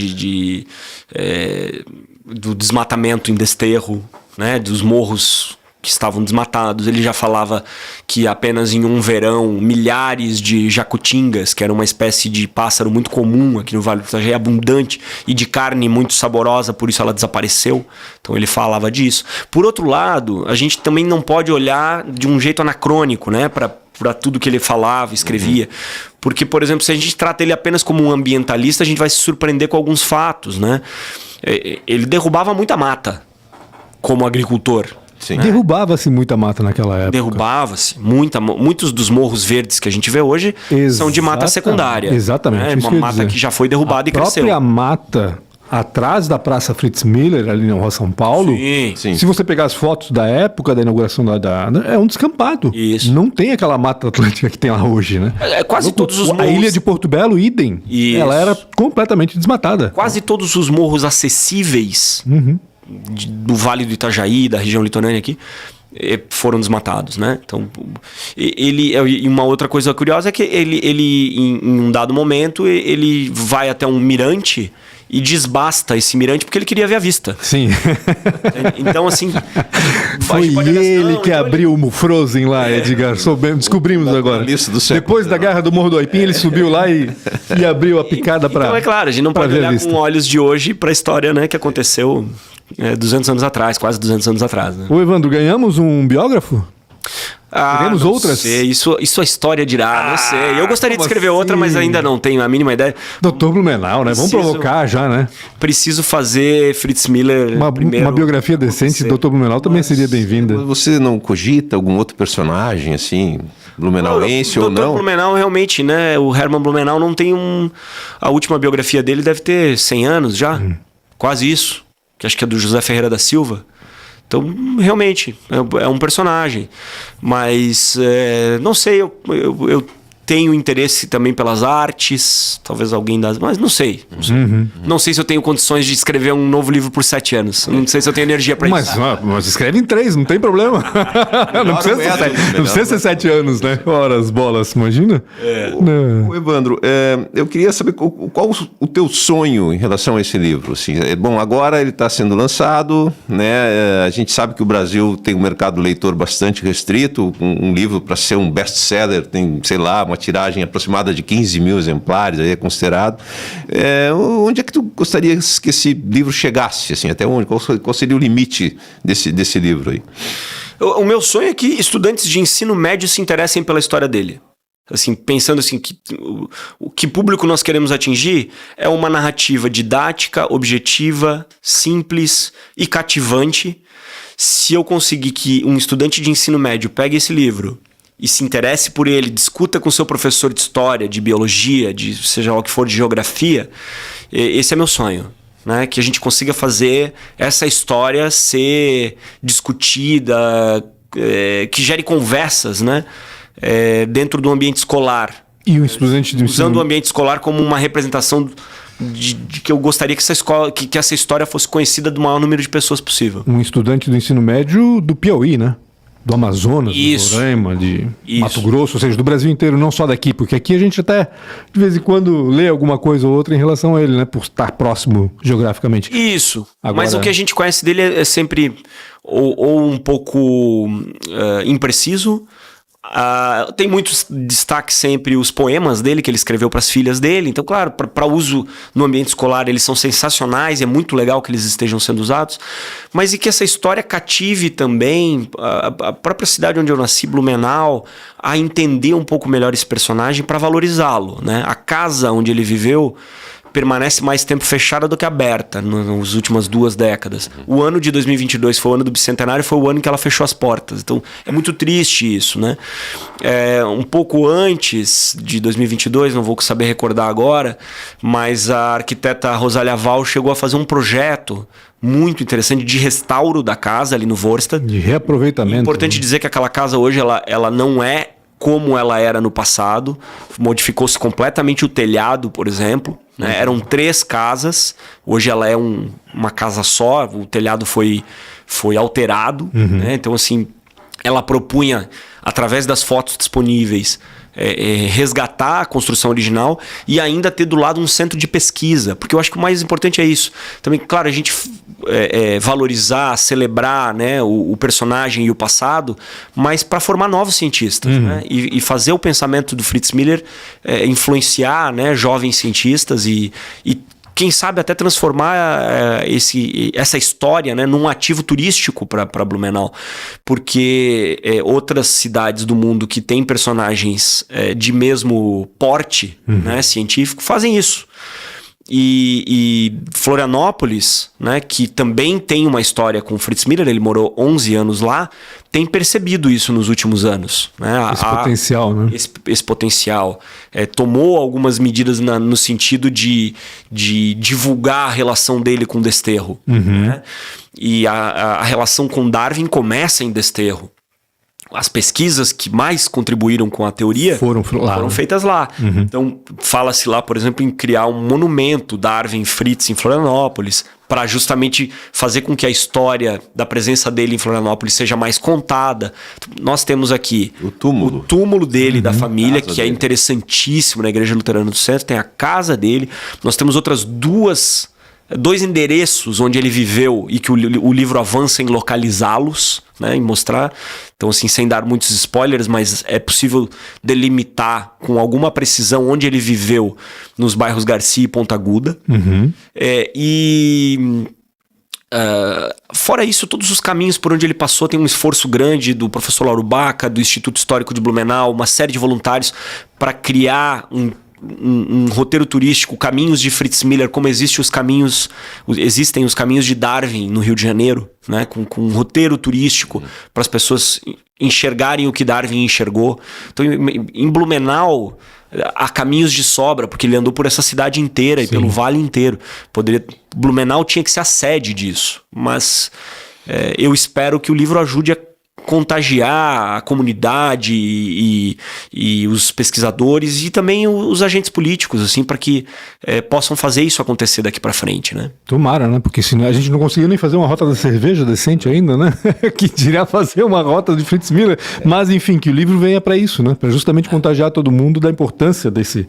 do desmatamento em desterro, né? Dos morros que estavam desmatados. Ele já falava que apenas em um verão, milhares de jacutingas, que era uma espécie de pássaro muito comum aqui no Vale do Itajaí, abundante e de carne muito saborosa, por isso ela desapareceu. Então ele falava disso. Por outro lado, a gente também não pode olhar de um jeito anacrônico, né? Para tudo que ele falava, escrevia. Porque, por exemplo, se a gente trata ele apenas como um ambientalista, a gente vai se surpreender com alguns fatos, né? Ele derrubava muita mata como agricultor. Sim. Derrubava-se muita mata naquela época. Derrubava-se. Muitos dos morros verdes que a gente vê hoje são de mata secundária. Exatamente. Né? Uma mata que já foi derrubada e cresceu. A própria mata atrás da Praça Fritz Miller, ali na Rua São Paulo, sim. Se você pegar as fotos da época da inauguração é um descampado. Isso. Não tem aquela mata atlântica que tem lá hoje, né? Quase todos os morros... A ilha de Porto Belo, idem. Isso. Ela era completamente desmatada. Quase todos os morros acessíveis do Vale do Itajaí, da região litorânea aqui, foram desmatados, né? Então, e uma outra coisa curiosa é que ele em um dado momento, ele vai até um mirante e desbasta esse mirante porque ele queria ver a vista. Sim. Então, assim... Foi ele que abriu o Frozen lá, Edgar. Descobrimos agora. Depois da Guerra do Morro do Aipim, ele subiu lá e abriu a picada para... Então, é claro, a gente não pode olhar com olhos de hoje para a história, né, que aconteceu 200 anos atrás, quase 200 anos atrás. Né? Ô, Evandro, ganhamos um biógrafo? Teremos outras? Sei. Isso a história dirá, não sei. Eu gostaria de escrever outra, mas ainda não tenho a mínima ideia. Dr. Blumenau, né? Vamos provocar já, né? Preciso fazer Fritz Miller primeiro. Uma biografia decente de Dr. Blumenau também seria bem-vinda. Você não cogita algum outro personagem, assim, blumenauense ou não? Dr. Blumenau, realmente, né? O Hermann Blumenau não tem A última biografia dele deve ter 100 anos já. Quase isso. Que acho que é do José Ferreira da Silva. Então, realmente, é um personagem. Mas, não sei, eu tenho interesse também pelas artes, talvez alguém das... Mas não sei. Não sei se eu tenho condições de escrever um novo livro por 7 anos. Não sei se eu tenho energia para isso. Mas escreve em 3, não tem problema. Não precisa ser 7 anos, né? Horas, bolas, imagina? Ô, Evandro, eu queria saber qual o teu sonho em relação a esse livro. Assim, bom, agora ele está sendo lançado, né? A gente sabe que o Brasil tem um mercado leitor bastante restrito. Um livro, para ser um best-seller, tem, sei lá, uma tiragem aproximada de 15 mil exemplares, aí é considerado. Onde é que tu gostaria que esse livro chegasse? Assim, até onde? Qual seria o limite desse livro aí? O meu sonho é que estudantes de ensino médio se interessem pela história dele. Assim, pensando assim, que público nós queremos atingir é uma narrativa didática, objetiva, simples e cativante. Se eu conseguir que um estudante de ensino médio pegue esse livro e se interesse por ele, discuta com seu professor de história, de biologia, de seja lá o que for, de geografia, esse é meu sonho. Né? Que a gente consiga fazer essa história ser discutida, que gere conversas, né? Dentro do ambiente escolar. E o estudante de usando o ambiente escolar como uma representação de que eu gostaria que essa história fosse conhecida do maior número de pessoas possível. Um estudante do ensino médio do Piauí, né? Do Amazonas, do Roraima, de Mato Grosso, ou seja, do Brasil inteiro, não só daqui, porque aqui a gente até, de vez em quando, lê alguma coisa ou outra em relação a ele, né? Por estar próximo geograficamente. Isso. Agora... Mas o que a gente conhece dele é sempre ou um pouco impreciso. Tem muitos destaques sempre os poemas dele, que ele escreveu para as filhas dele. Então, claro, para uso no ambiente escolar, eles são sensacionais. É muito legal que eles estejam sendo usados. Mas e que essa história cative também a própria cidade onde eu nasci, Blumenau, a entender um pouco melhor esse personagem para valorizá-lo, né? A casa onde ele viveu permanece mais tempo fechada do que aberta nas últimas 2 décadas. O ano de 2022 foi o ano do bicentenário, foi o ano em que ela fechou as portas. Então, é muito triste isso, né? Um pouco antes de 2022, não vou saber recordar agora, mas a arquiteta Rosália Val chegou a fazer um projeto muito interessante de restauro da casa ali no Vorstadt. De reaproveitamento. É importante dizer que aquela casa hoje, ela não é como ela era no passado. Modificou-se completamente o telhado, por exemplo. Né? Eram 3 casas, hoje ela é uma casa só, o telhado foi alterado. Né? Então, assim, ela propunha, através das fotos disponíveis, resgatar a construção original e ainda ter do lado um centro de pesquisa, porque eu acho que o mais importante é isso. Também, claro, a gente valorizar, celebrar, né, o personagem e o passado, mas para formar novos cientistas, né, e fazer o pensamento do Fritz Miller influenciar, né, jovens cientistas e quem sabe até transformar essa história, né, num ativo turístico para Blumenau. Porque outras cidades do mundo que têm personagens de mesmo porte, né, científico fazem isso. E Florianópolis, né, que também tem uma história com Fritz Miller, ele morou 11 anos lá, tem percebido isso nos últimos anos. Né? Esse potencial, né? Esse potencial. Tomou algumas medidas no sentido de divulgar a relação dele com Desterro. Né? E a relação com Darwin começa em Desterro. As pesquisas que mais contribuíram com a teoria foram feitas lá. Então, fala-se lá, por exemplo, em criar um monumento Darwin-Fritz em Florianópolis, para justamente fazer com que a história da presença dele em Florianópolis seja mais contada. Nós temos aqui o túmulo dele, da família, que é interessantíssimo na Igreja Luterana do Centro. Tem a casa dele. Nós temos outras 2 endereços onde ele viveu e que o livro avança em localizá-los, né, em mostrar. Então, assim, sem dar muitos spoilers, mas é possível delimitar com alguma precisão onde ele viveu nos bairros Garcia e Ponta Aguda. Fora isso, todos os caminhos por onde ele passou, tem um esforço grande do professor Lauro Baca, do Instituto Histórico de Blumenau, uma série de voluntários para criar um roteiro turístico, caminhos de Fritz Miller, como existem os caminhos de Darwin no Rio de Janeiro, né? com um roteiro turístico para as pessoas enxergarem o que Darwin enxergou. Então, em Blumenau há caminhos de sobra, porque ele andou por essa cidade inteira e pelo vale inteiro. Blumenau tinha que ser a sede disso, mas eu espero que o livro ajude contagiar a comunidade e os pesquisadores e também os agentes políticos, assim, para que possam fazer isso acontecer daqui para frente, né? Tomara, né? Porque senão a gente não conseguiu nem fazer uma rota da cerveja decente ainda, né? Que diria fazer uma rota de Fritz Miller. Mas, enfim, que o livro venha para isso, né? Para justamente contagiar todo mundo da importância desse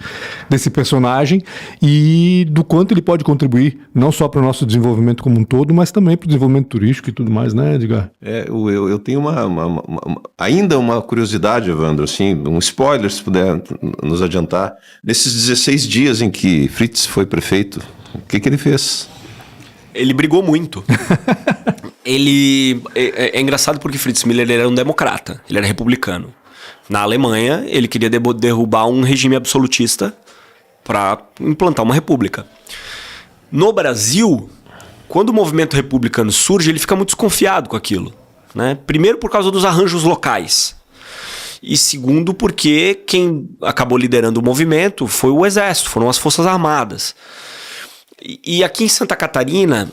personagem e do quanto ele pode contribuir, não só para o nosso desenvolvimento como um todo, mas também para o desenvolvimento turístico e tudo mais, né, Edgar? Eu tenho ainda uma curiosidade, Evandro, assim, um spoiler, se puder nos adiantar. Nesses 16 dias em que Fritz foi prefeito, o que ele fez? Ele brigou muito. É engraçado porque Fritz Miller era um democrata, ele era republicano. Na Alemanha, ele queria derrubar um regime absolutista para implantar uma república. No Brasil, quando o movimento republicano surge, ele fica muito desconfiado com aquilo, né? Primeiro por causa dos arranjos locais. E segundo porque quem acabou liderando o movimento foi o exército, foram as Forças Armadas. E aqui em Santa Catarina,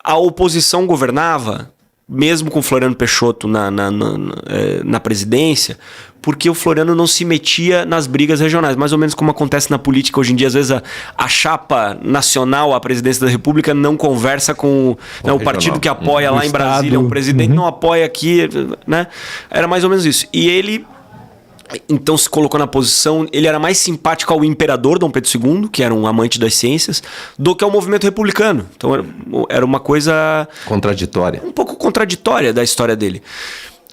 a oposição governava, mesmo com Floriano Peixoto na presidência, porque o Floriano não se metia nas brigas regionais, mais ou menos como acontece na política hoje em dia. Às vezes a chapa nacional, a presidência da República, não conversa com o partido que apoia lá em Brasília, o presidente não apoia aqui, né? Era mais ou menos isso. E ele então se colocou na posição, ele era mais simpático ao imperador Dom Pedro II, que era um amante das ciências, do que ao movimento republicano. Então era uma coisa contraditória, um pouco contraditória da história dele.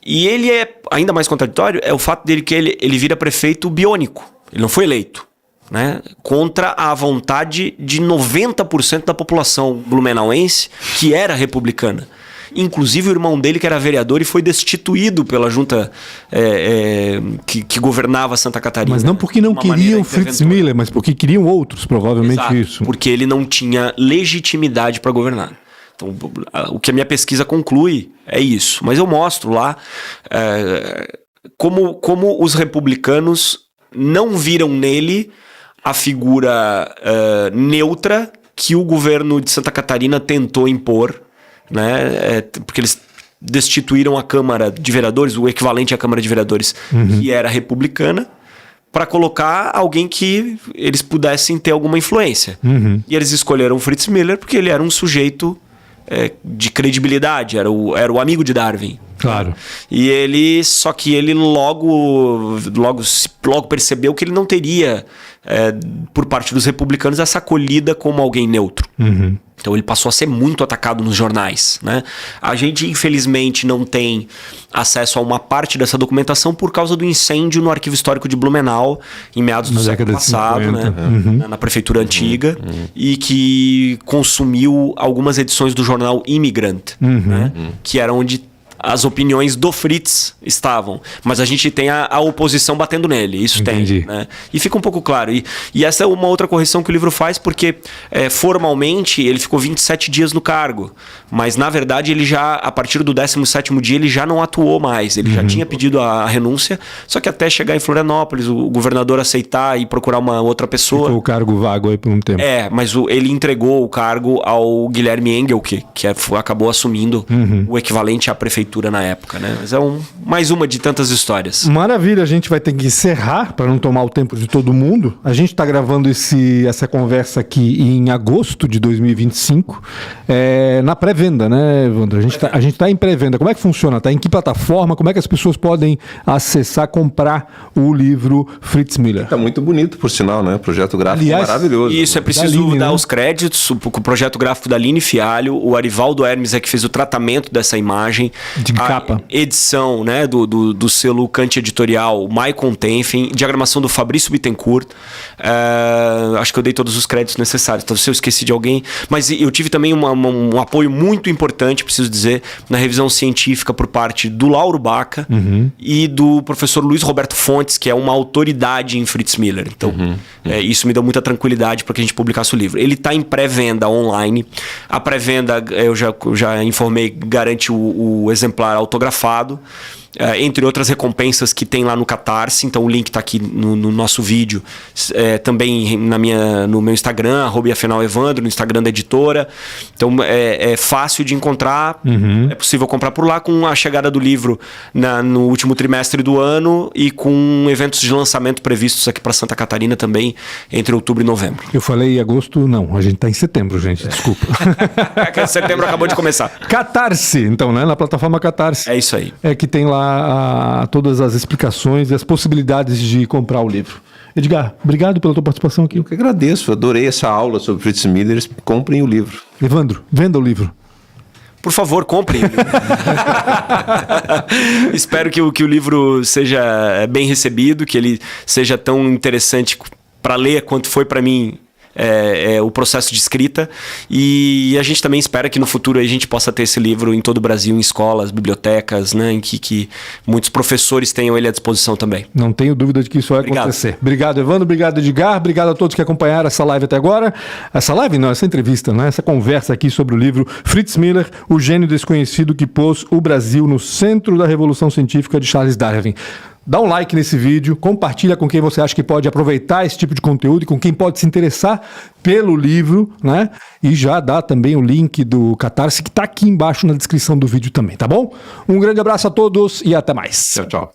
E ele é ainda mais contraditório, é o fato dele que ele vira prefeito biônico, ele não foi eleito, né? Contra a vontade de 90% da população blumenauense, que era republicana. Inclusive o irmão dele, que era vereador, e foi destituído pela junta que governava Santa Catarina. Mas não porque não queriam Fritz Miller, mas porque queriam outros, provavelmente. Exato, isso. Porque ele não tinha legitimidade para governar. Então, o que a minha pesquisa conclui é isso. Mas eu mostro lá como os republicanos não viram nele a figura neutra que o governo de Santa Catarina tentou impor, né? Porque eles destituíram a Câmara de Vereadores, o equivalente à Câmara de Vereadores, que era republicana, para colocar alguém que eles pudessem ter alguma influência. E eles escolheram Fritz Miller porque ele era um sujeito de credibilidade, era o amigo de Darwin. Claro. E só que ele logo percebeu que ele não teria, por parte dos republicanos, essa acolhida como alguém neutro. Então ele passou a ser muito atacado nos jornais, né? A gente, infelizmente, não tem acesso a uma parte dessa documentação por causa do incêndio no Arquivo Histórico de Blumenau, em meados do século passado, né? Na prefeitura antiga, e que consumiu algumas edições do jornal Imigrant, né? Que era onde as opiniões do Fritz estavam, mas a gente tem a oposição batendo nele, isso Entendi. Tem, né? E fica um pouco claro, e essa é uma outra correção que o livro faz, porque formalmente ele ficou 27 dias no cargo, mas na verdade ele já, a partir do 17º dia, ele já não atuou mais, ele já tinha pedido a renúncia, só que até chegar em Florianópolis, o governador aceitar e procurar uma outra pessoa... Ficou o cargo vago aí por um tempo. Mas ele entregou o cargo ao Guilherme Engel, que acabou assumindo o equivalente à prefeitura na época, né? Mas é mais uma de tantas histórias. Maravilha, a gente vai ter que encerrar para não tomar o tempo de todo mundo. A gente está gravando essa conversa aqui em agosto de 2025, na pré-venda, né, Evandro? A gente tá em pré-venda. Como é que funciona? Tá em que plataforma? Como é que as pessoas podem acessar, comprar o livro Fritz Miller? Tá muito bonito, por sinal, né? Projeto gráfico maravilhoso. Isso, é preciso dar os créditos. O projeto gráfico da Aline Fialho, o Arivaldo Hermes que fez o tratamento dessa imagem. De capa. Edição, né, do selo Cante Editorial, Maicon Tenfen, diagramação do Fabrício Bittencourt. Acho que eu dei todos os créditos necessários. Então, se eu esqueci de alguém... Mas eu tive também um apoio muito importante, preciso dizer, na revisão científica por parte do Lauro Baca e do professor Luiz Roberto Fontes, que é uma autoridade em Fritz Miller. Então, isso me deu muita tranquilidade para que a gente publicasse o livro. Ele está em pré-venda online. A pré-venda, eu já informei, garante o exemplar autografado. entre outras recompensas que tem lá no Catarse. Então o link está aqui no nosso vídeo, também no meu Instagram, @afinalevandro, no Instagram da editora. Então é fácil de encontrar, é possível comprar por lá, com a chegada do livro no último trimestre do ano e com eventos de lançamento previstos aqui para Santa Catarina também entre outubro e novembro. Eu falei agosto, não, a gente tá em setembro, gente, desculpa. Setembro acabou de começar. Catarse, então, né? Na plataforma Catarse. É isso aí. É que tem lá todas as explicações e as possibilidades de comprar o livro. Edgar, obrigado pela tua participação aqui. Eu que agradeço, adorei essa aula sobre Fritz Miller. Comprem o livro. Evandro, venda o livro. Por favor, comprem. Espero que o livro seja bem recebido, que ele seja tão interessante para ler quanto foi para mim o processo de escrita. E a gente também espera que no futuro a gente possa ter esse livro em todo o Brasil, em escolas, bibliotecas, né, em que muitos professores tenham ele à disposição também. Não tenho dúvida de que isso vai acontecer. Obrigado, Evandro. Obrigado, Edgar. Obrigado a todos que acompanharam essa live até agora. Essa live não, essa entrevista, né? Essa conversa aqui sobre o livro Fritz Miller, o gênio desconhecido que pôs o Brasil no centro da revolução científica, de Charles Darwin. Dá um like nesse vídeo, compartilha com quem você acha que pode aproveitar esse tipo de conteúdo e com quem pode se interessar pelo livro, né? E já dá também o link do Catarse, que está aqui embaixo na descrição do vídeo também, tá bom? Um grande abraço a todos e até mais. Tchau, tchau.